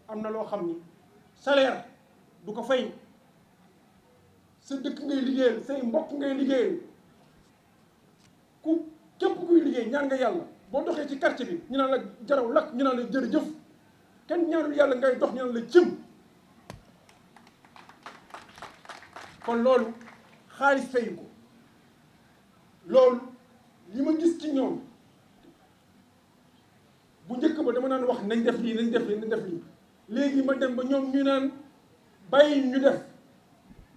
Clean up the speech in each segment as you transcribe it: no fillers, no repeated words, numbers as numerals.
am na loo xam ni salaire du ko fay sa dëkk ngay liggéeyal say mbokk ngay liggéeyal ku képp kuy liggéey ñaan nga yàlla boo doxee ci quartier bi ñu naan la jaraw lakk ñu naan la jërëjëf kenn ñaanul yàlla ngay dox ñu naan la cim kon loolu xaalis fayu ko loolu li ma gis ci ñoom bu njëkk ba dama naan wax nañ def lii nañ def lii nañ def lii léegi ma dem ba ñoom ñu naan bàyyi ñu def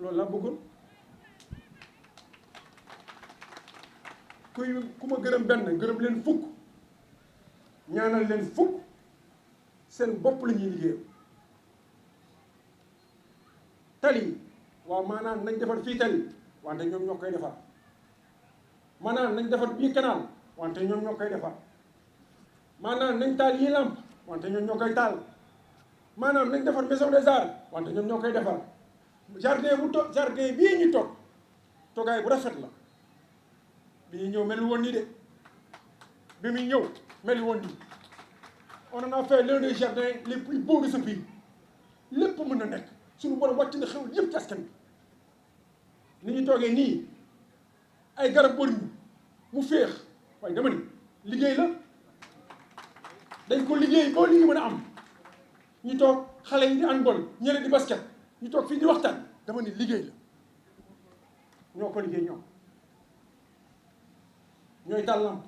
loolu laa bëggoon ku ma gërëm benn gërëm leen fukk ñaanal leen fukk seen bopp la ñuy liggéeyal tali waaw maanaam nañ defar fii tali wante ñoom ñoo koy defar maanaam nañ defar bii canal wante ñoom ñoo koy defar maanaam nañ taal yii lamp wante ñoom ñoo koy taal maanaam nañ defar maison des arts wante ñoom ñoo koy defar jardin bii ñu toog toogaay bu rafet la bi ñuy ñëw mel woon nii de bi muy ñëw mel woon nii on en a fait l'un des jardins les plus beaux de ce pays lépp mën na nekk suñu borom wàcc na xew yëpp ci askan bi ni ñu toogee nii ay garab wër ñu mu féex waaye dama ni liggéey la dañ ko liggéey boo lii mën a am ñu toog xale yi di handball ñële di basket ñu toog fii di waxtaan dama ni liggéey la ñoo ko liggéey ñoom ñooy tàllamp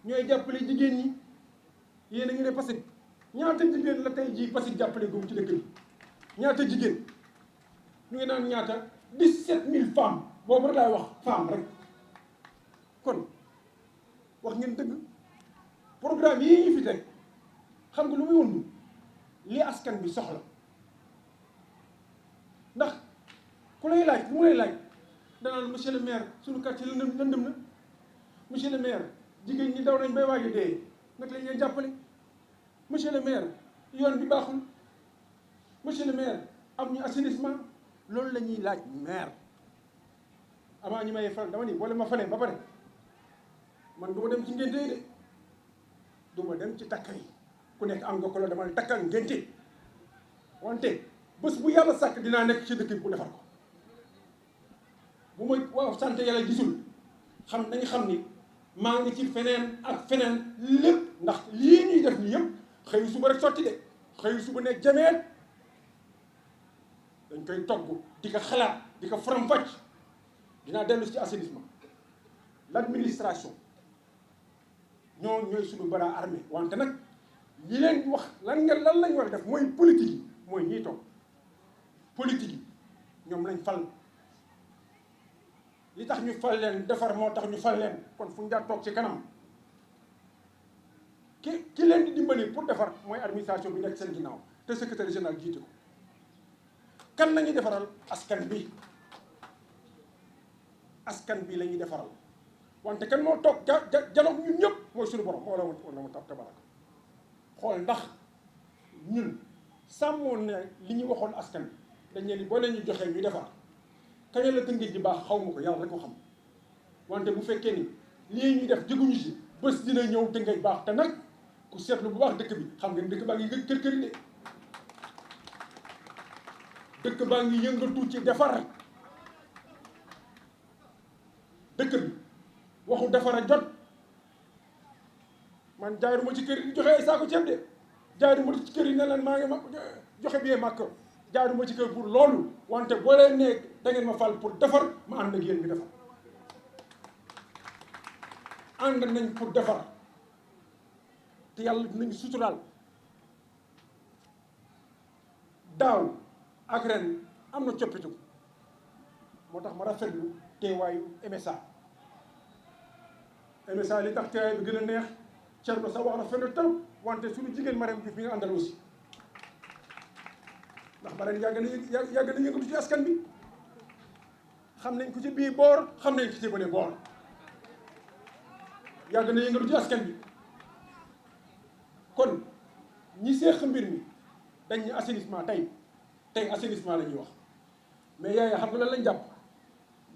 ñooy jàppale jigéen ñi yéen a ngi ne Passy ñaata jigéen la tey jii Passy jàppale góob ci dëkk bi ñaata jigéen ñu ngi naan ñaata 17000 femmes boobu rek laay wax femme rek kon wax ngeen dëgg programme yii ñu fi teg xam nga lu muy wundu li askan bi soxla ndax ku lay laaj lu mu lay laaj danaan monsieur le maire suñu quartier lëndëm na monsieur le maire jigéen ñi daw nañ bay waaj a dee nag lañ leen jàppale monsieur le maire yoon bi baaxul monsieur le maire am ñu assainissement loolu la ñuy laaj maire avant ñu may fal dama ni boole ma falee ba pare man du ma dem ci ngénte yi de du ma dem ci takk yi ku nekk am nga ko la dama takkal ngénte wante bés bu yàlla sàkk dinaa nekk ci dëkk bi bu defar ko bu ma waaw sant yàlla gisul nañu xam ni maa ngi ci feneen ak feneen lépp ndax lii ñuy def nii yëpp xëyu suba rek sotti de xëyu suba ne jameet dañ koy togg di ko xalaat di ko faram-fàcc dinaa dellu ci assainissement l'administration ñooy suñu bras armé wante nag li leen wax lan lañ war a def mooy politique yi mooy ñiy toog politique yi ñoom lañ fal li tax ñu fal leen defar moo tax ñu fal leen kon fu ñu daan toog ci kanam ki leen di dimbali pour defar mooy administration bi nekk seen ginnaaw te secrétaire général jiite ko kan la ñuy defaral askan bi la ñuy defaral wante kan moo toog janoog ñun ñëpp mooy suñu borom moo la ma tabaraka xool ndax ñun sàmmoon ne li ñu waxoon askan bi dañ leen ni boo leen ñu joxee ñu defar kañ la Tëngéej ji baax xaw ma ko yàlla rek ko xam wante bu fekkee ni lii ñuy def jóguñu si bés dina ñëw Tëngéej baax te nag ku seetlu bu baax dëkk bi xam ngeen dëkk baa ngi kër kër de dëkk baa ngi yëngatu ci defar dëkk bi waxu defar a jot man jaaruma ci kër yi joxe ay saako ceeb de jaaruma ci kër yi ne leen maa ngi ma joxe biyee màkk jaaruma ci kër pour loolu wante boo leen ne da ngeen ma fal pour defar ma ànd ak yéen bi defar ànd nañ pour defar te yàlla dinañu suturaal daaw ak ren am na coppitu moo tax ma rafetlu teewaayu MSA li tax teewaay bi gën a neex Thierno sax wax na fenn trop wante suñu jigéen Marème Diouf mi nga àndal aussi ndax Marème yàgg na yëngatu ci askan bi xam nañ ko ci bii boor xam nañ ko ci bële boor yàgg na yëngatu ci askan bi kon ñi seex mbir mi dañ ñu assainissement tey assainissement la ñuy wax mais yaay xam nga lan lañ jàpp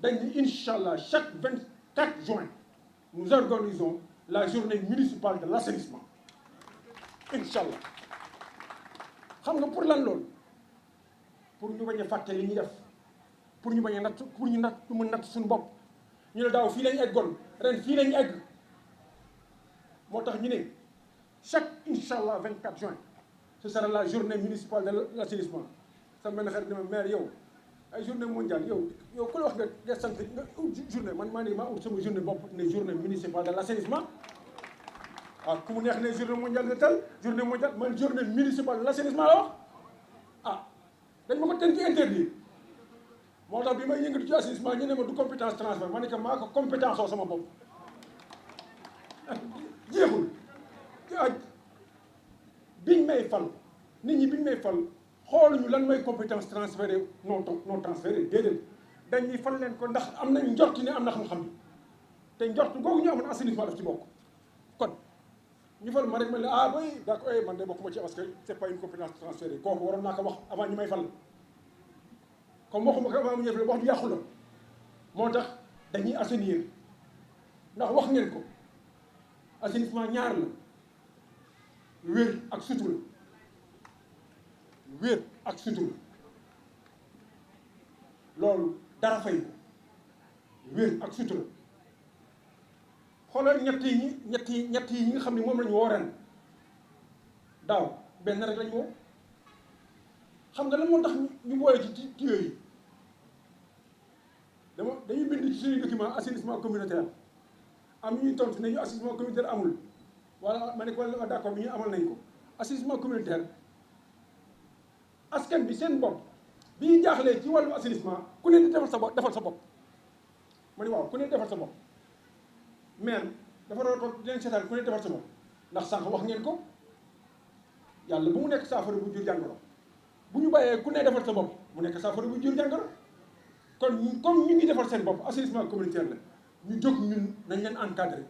dañ ni incha allah chaque 24 juin nous organisons la journée municipale de l'assainissement incha allah. xam nga pour lan loolu pour ñu bañ a fàtte li ñuy def pour ñu bañ a natt pour ñu mën natt suñu bopp ñu ne daaw fii lañ eggoon ren fii lañ egg moo tax ñu ne chaque incha allah 24 juin ce sera la journée municipale de l'assainissement. sama benn xarit ne ma maire yow ay journée mondiale yow ku la wax nga sant nga journée man maa ut sama journée bopp ne journée municipale de l'assainissement. ku mu neex ne journée mondiale de tel journée mondiale man journée municipale de l'assainissement la wax dañ ma ko tënk interdit moo tax bi may yëngatu ci assainissement ñu ne ma du compétence transfert ma ne que maa ko compétence oo sama bopp jeexul biñ may fal nit ñi biñ may fal xooluñu lan mooy compétence transférée non transférée déedéet dañuy fal leen ko ndax am nañ njort ne am na xam-xam bi te njort googu ñu amoon assainissement daf ci bokk kon ñu fal ma rek ma ne boy d'accord man de bokkuma ci parce que c'est pas une compétence transférée kooku waroon naa ko wax avant ñu may fal comme waxuma ko avant mu ñëw wax ju yàqu la moo tax dañuy assainir ndax wax ngeen ko assainissement ñaar la wér ak sutura wér ak sutura loolu dara fay ko wér ak sutura xoolal ñett yi nga xam ne moom lañu woo ren daaw benn rek lañu woo xam nga lan moo tax ñu boole ci tuyau yi dañuy bind ci suñu document assainissement communautaire am ñuy tontu ne ñu assainissement communautaire amul wala ma ne ko wala d'accord bi ñu amal nañ ko assainissement communautaire askan bi seen bopp bi ñu jaaxlee ci wàllu assainissement ku ne di defal sa bopp ma ne waaw ku ne defal sa bopp mais dafa war a toog di leen seetaan ku ne defal sa bopp ndax sànq wax ngeen ko yàlla bu mu nekk saafara bu jur jàngoro bu ñu bàyyee ku ne defal sa bopp mu nekk saafara bu jur jàngoro kon comme ñu ngi defal seen bopp assainissement communautaire la ñu jóg ñun nañ leen encadré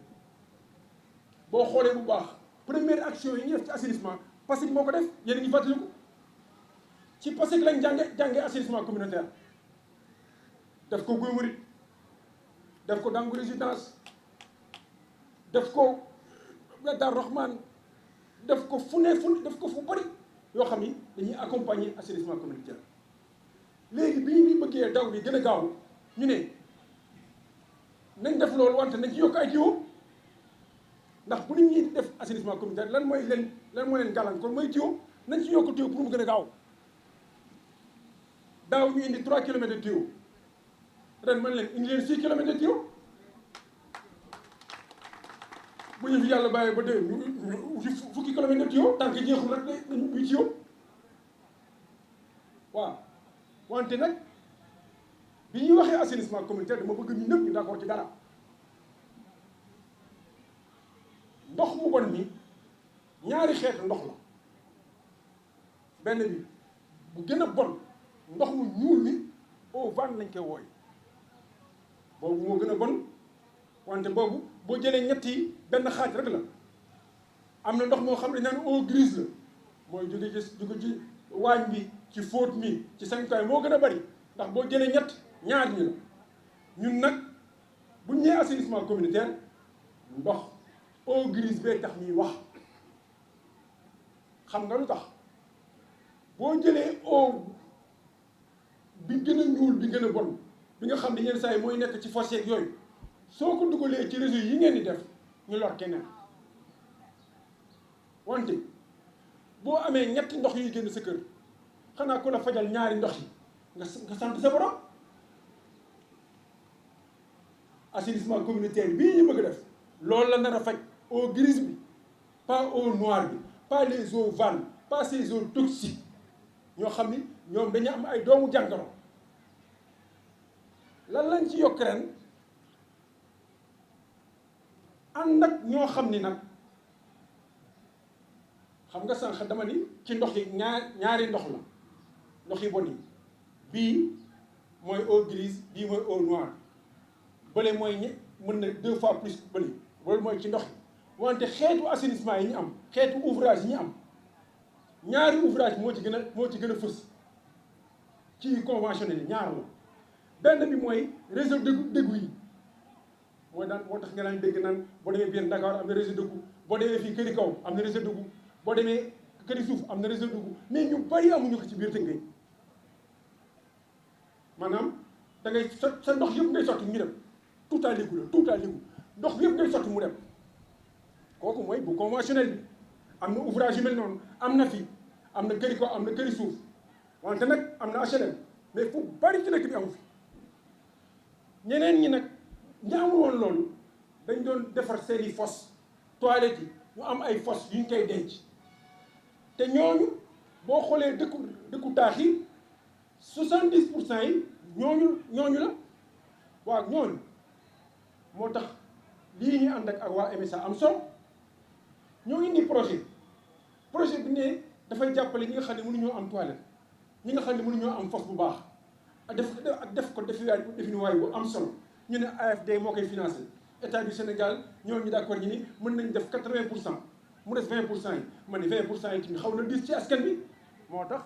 boo xoolee bu baax première action yi ñu def ci assainissement Passy moo ko def yéen a ngi fàttaliku ci Passy lañ jànge assainissement communautaire def ko Guy Marius def ko Dangu Résidence def ko Dar Rahman def ko fu def ko fu bari yoo xam ni dañuy accompagner assainissement communautaire léegi bi ñu bëggee daw bi gën a gaaw ñu ne nañ def loolu wante nañ ci yokk ay tuyau ndax bu nit ñi def assainissement communautaire lan mooy leen gàllankoor mooy tuyau nañ ci yokk tuyau pour mu gën a gaaw daaw ñu indi 3 kilomètres de tuyau ren man leen indi leen 6 kilomètres de tuyau bu ñu fi yàlla bàyyee ba dee ñu fukki kilomètres de tuyau tant que jeexul rek dañu buy tuyau waaw wante nag bi ñuy waxee assainissement communautaire dama bëgg ñu ñëpp ñu d'accord ci dara ndox mu bon mi ñaari xeetu ndox la benn bi bu gën a bon ndox mu ñuul mi eau van lañ koy wooy boobu moo gën a bon wante boobu boo jëlee ñetti benn xaaj rek la am na ndox moo xam ne naan eau grise la mooy jóge ci waañ bi ci fóot mi ci sangukaay moo gën a bari ndax boo jëlee ñaar ñi la ñun nag bu ñu nee assainissement communautaire ndox eau grise bee tax ñuy wax xam nga lu tax boo jëlee eau bi gën a ñuul bi gën a bon bi nga xam ne yenn saa yi mooy nekk ci fossé yooyu soo ko dugalee ci réseau yi ngeen di def ñu lor keneen wante boo amee ñetti ndox yuy génn sa kër xanaa ku la fajal ñaari ndox yi nga sant sa borom assainissement communautaire bii ñu bëgg a def loolu la nar a faj eau grise bi pas eau noire bi pas les eaux vannes pas ces eaux toxiques ñoo xam ni ñoom dañu am ay doomu jàngoro lan lañ ci yokk ren ànd ak ñoo xam ni nag xam nga sànq dama ni ci ndox yi ñaari ndox la ndox yi bon yi bii mooy eau grise bii mooy eau noire bële mooy mën na 2 fois plus bële loolu mooy ci ndox yi wante xeetu assainissement yi ñu am xeetu ouvrage yi ñu am ñaari ouvrage moo ci gën a fës ci conventionnel yi ñaar la benn bi mooy réseau d'égout yi mooy daan moo tax nga daan dégg naan boo demee biir Dakar am na réseau d'égout boo demee fii Këri Kaw am na réseau d'égout boo demee këri suuf am na réseau dugub mais ñu bari amuñu ko ci biir Tëngéej maanaam da ngay sa ndox yëpp ngay sotti ñu dem tout à l'égout la tout à l'égout ndox yëpp ngay sotti mu dem kooku mooy bu conventionnel bi am na ouvrage yu mel noonu am na fi am na këri ko am na këri suuf wante nag am na HLM mais fu bari ci dëkk bi amu fi ñeneen ñi nag ñi amul woon loolu dañ doon defar seeni fosse toilettes yi ñu am ay fosse yu ñu koy denc te ñooñu boo xoolee dëkku taax yi 70% yi ñooñu la waaw ñooñu moo tax lii ñu ànd ak waa MSA am solo ñoo indi projet bi ne dafay jàppale ñi nga xam ne mënuñoo am toilette ñi nga xam ne mënuñoo am fosse bu baax def ko definuwaay bu am solo ñu ne AFD moo koy financé état du Sénégal ñooñu d'accord ñi ni mën nañ def 80% mu des 20% yi ma ni 20% yi tamit xaw na diis ci askan bi moo tax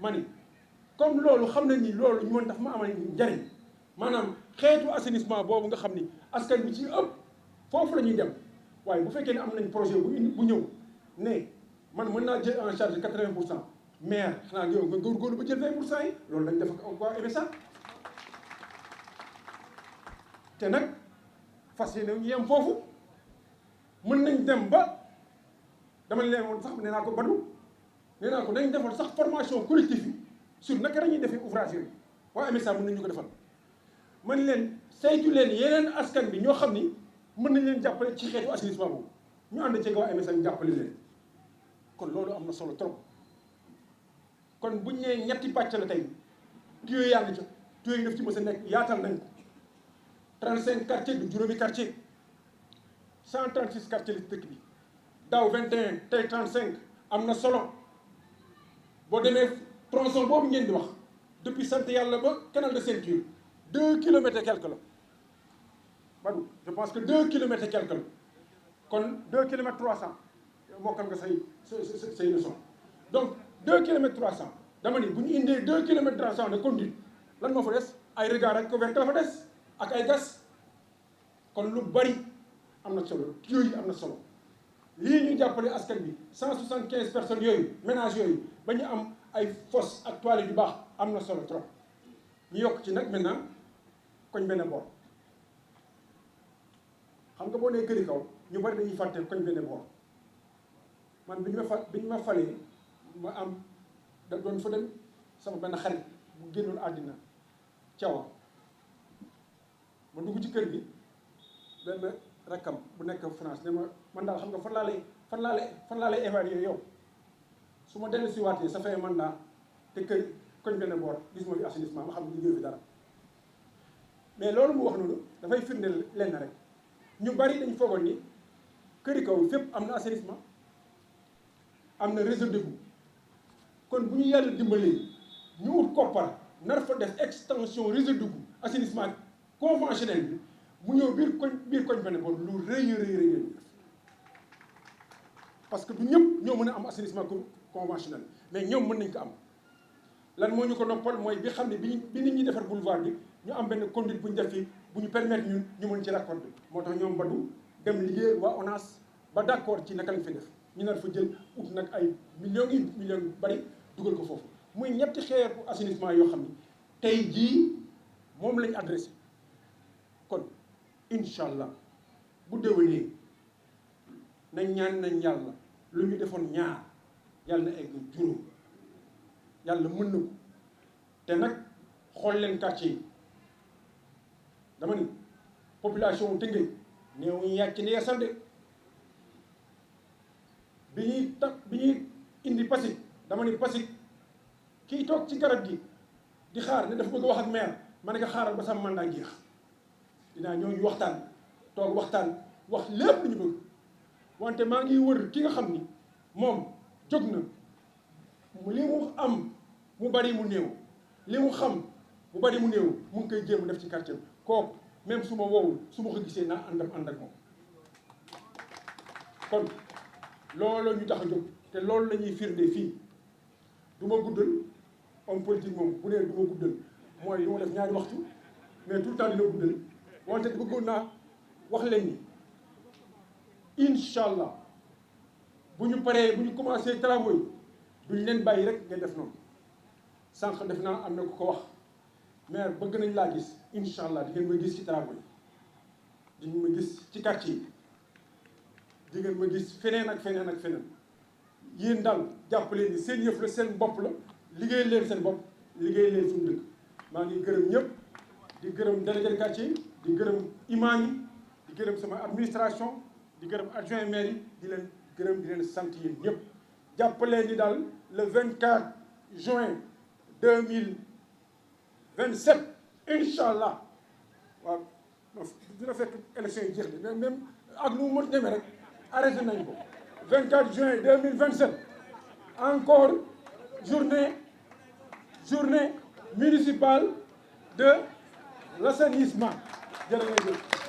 ma ni comme loolu xam nañ ni loolu ñu mën daf ma amal njariñ maanaam xeetu assainissement boobu nga xam ni askan bi ci ëpp foofu la ñuy dem waaye bu fekkee ne am nañ projet bu ñëw ne man mën naa jël en charge 80% maire xanaa yow nga góorgóorlu ba jël 20% yi loolu dañ def ak waa MSA te nag fas yéene ñu yem foofu mën nañ dem ba dama leen woon sax nee naa ko Badou nee naa ko dañ defal sax formation collective yi sur naka la ñuy defee ouvrage yooyu waa MSA mën nañu ko defal man leen saytu leen yeneen askan bi ñoo xam ni mën nañ leen jàppale ci xeetu assainissement boobu ñu ànd ci waa MSA ñu jàppale leen kon loolu am na solo trop kon buñ nee ñetti pàcc la tey tuyaux yaa ngi ci tuyaux yi daf ci mës a nekk yaatal nañ ko 35 quartiers du juróomi quartier 136 quartiers li dëkk bi daaw 21 tey 35 am na solo boo demee tronçon boobu ngeen di wax depuis sant yàlla ba canal de ceinture 2 kilomètres et quelque la Badou je pense que 2 kilomètres et quelque la kon 2 kilomètres 300 mokkal nga say leçon donc 2 kilomètres 300 dama ni bu ñu indee 2 kilomètres 300 de conduite lan moo fa des ay regard ak couvercle la fa des ak ay gas kon lu bari am na solo tuyaux yi am na solo lii ñu jàppale askan bi 175 personnes yooyu ménages yooyu ba ñu am ay fosse ak toilettes yu baax am na solo trop ñu yokk ci nag maintenant koñ benn boor xam nga boo nee këri kaw ñu bari dañuy fàtte koñ benn boor man bi ñu ma falee ma am da doon fa dem sama benn xarit bu génnoon àddina cawa ma dugg ci kër gi benn rakkam bu nekk France ne ma man daal xam nga fan laa lay évaluer yow su ma dellu si waatee ça fait mandat te kër koñ benn boor gis ma fi assainissement ma xam ne liggéey fi dara mais loolu mu wax noonu dafay firndeel lenn rek ñu bari dañ foogoon ni këri kaw fépp am na assainissement am na réseau d'égout kon bu ñu yàlla dimbalee ñu ut koppar nar fa def extension réseau d'égout assainissement conventionnel bi mu ñëw biir koñ benn boor lu rëy parce que du ñëpp ñoo mën a am assainissement conventionnel mais ñoom mën nañ ko am lan moo ñu ko noppal mooy bi xam ne bi nit ñi defar boulevard bi ñu am benn conduite bu ñu def fii bu ñu permettre ñun ñu mën ci raccord bi moo tax ñoom Badou dem liggéey waa ONAS ba d'accord ci naka lañ fi def ñu nar fa jël ut nag ay millions yu bari dugal ko foofu muy ñetti xeetu assainissement yoo xam ni tey jii moom lañ adressé kon incha allah bu déwénee nañ yàlla lu ñu defoon ñaar yàlla na egg juróom yàlla mën na ko te nag xool leen quartier yi dama ni population Tëngéej néew ñu yàcc ne yeesal de bi ñuy indi Passy dama ni Passy kii toog ci garab gi di xaar ne dafa bëgg a wax ak maire ma ne ko xaaral ba sama mandat jeex dinaa ñëw ñu waxtaan toog waxtaan wax lépp lu ñu bëgg wante maa ngi wër ki nga xam ni moom jóg na li mu am mu bari mu néew li mu xam mu bari mu néew mu ngi koy jéem def ci quartier bi kooku même su ma woowul su ma ko gisee naa ànd ak moom kon loolu ñu tax a jóg te loolu la ñuy firnde fii du ma guddal homme politique moom bu nee du ma guddal mooy lu ma def ñaari waxtu mais tout le temps dina guddal wante bëggoon naa wax leen ni incha allah bu ñu paree bu ñu commencé travaux yi duñ leen bàyyi rek ngeen def noonu sànq def naa am na ku ko wax maire bëgg nañ laa gis incha allah di ngeen ma gis ci travaux yi di ngeen ma gis ci quartier yi di ngeen ma gis feneen ak feneen ak feneen yéen daal jàpp leen ni seen yëf la seen bopp la liggéey leen seen bopp liggéey leen suñu dëkk maa ngi gërëm ñëpp di gërëm délégué de quartier yi di gërëm imam yi di gërëm sama administration di gërëm adjoint maire yi di leen gërëm di leen sant yéen ñëpp jàpp leen ni daal le 24 juin 2027 incha allah waaw dina fekk élection yi jeex de mais même ak nu mu mën demee rek arrêté nañ ko 24 juin 2027 encore journée municipale de l'assainissement jërë ngeen jëf